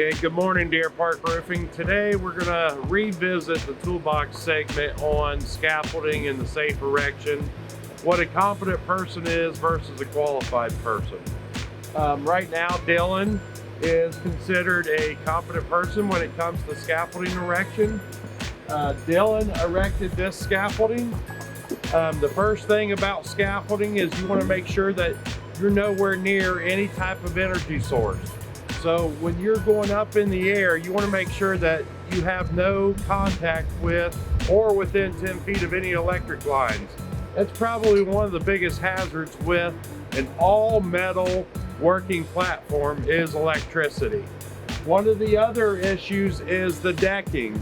Okay, good morning, Deer Park Roofing. Today we're going to revisit the toolbox segment on scaffolding and the safe erection, what a competent person is versus a qualified person. Right now, Dylan is considered a competent person when it comes to scaffolding erection. Dylan erected this scaffolding. The first thing about scaffolding is you want to make sure that you're nowhere near any type of energy source. So when you're going up in the air, you want to make sure that you have no contact with or within 10 feet of any electric lines. That's probably one of the biggest hazards with an all metal working platform is electricity. One of the other issues is the decking.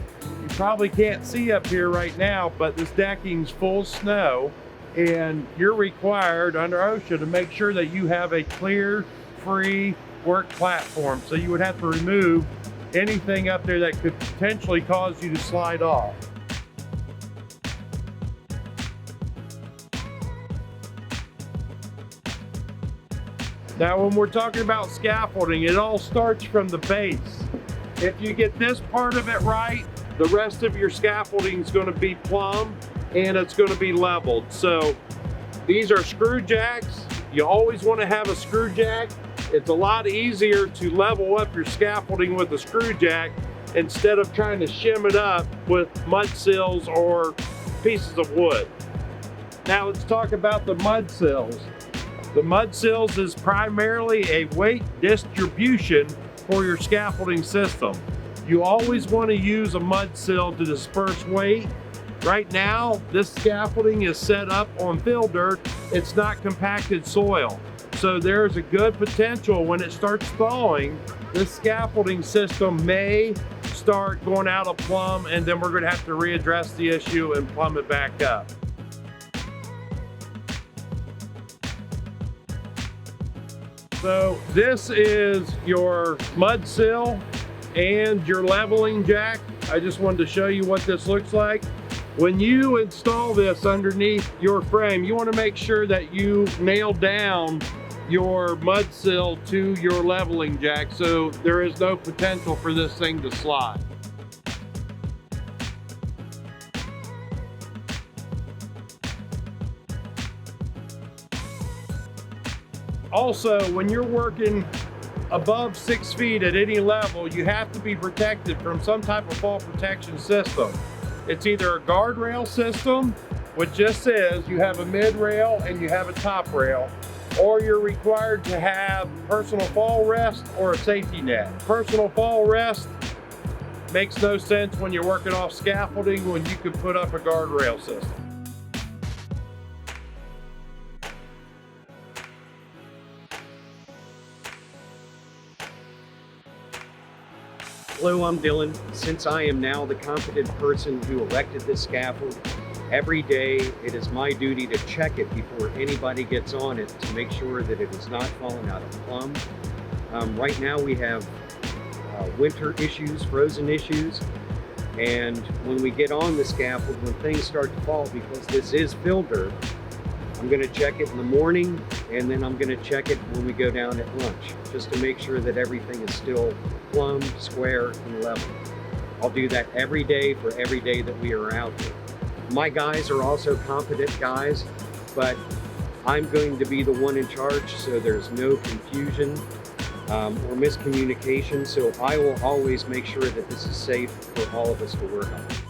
You probably can't see up here right now, but this decking's full snow, and you're required under OSHA to make sure that you have a clear, free work platform. So you would have to remove anything up there that could potentially cause you to slide off. Now, when we're talking about scaffolding, it all starts from the base. If you get this part of it right, the rest of your scaffolding is going to be plumb and it's going to be leveled. So these are screw jacks. You always want to have a screw jack. It's a lot easier to level up your scaffolding with a screw jack instead of trying to shim it up with mud sills or pieces of wood. Now let's talk about the mud sills. The mud sills is primarily a weight distribution for your scaffolding system. You always want to use a mud sill to disperse weight. Right now, this scaffolding is set up on fill dirt. It's not compacted soil. So there's a good potential when it starts thawing, this scaffolding system may start going out of plumb, and then we're going to have to readdress the issue and plumb it back up. So this is your mud sill and your leveling jack. I just wanted to show you what this looks like. When you install this underneath your frame, you want to make sure that you nail down your mud sill to your leveling jack so there is no potential for this thing to slide. Also, when you're working above 6 feet at any level, you have to be protected from some type of fall protection system. It's either a guardrail system, which just says you have a mid rail and you have a top rail, or you're required to have personal fall rest or a safety net. Personal fall rest makes no sense when you're working off scaffolding when you could put up a guardrail system. Hello, I'm Dylan. Since I am now the competent person who erected this scaffold, every day it is my duty to check it before anybody gets on it to make sure that it is not falling out of plumb. Right now we have winter issues, frozen issues, and when we get on the scaffold, when things start to fall, because this is fill dirt, I'm going to check it in the morning, and then I'm going to check it when we go down at lunch, just to make sure that everything is still plumb, square, and level. I'll do that every day for every day that we are out there. My guys are also competent guys, but I'm going to be the one in charge, so there's no confusion or miscommunication. So I will always make sure that this is safe for all of us to work on.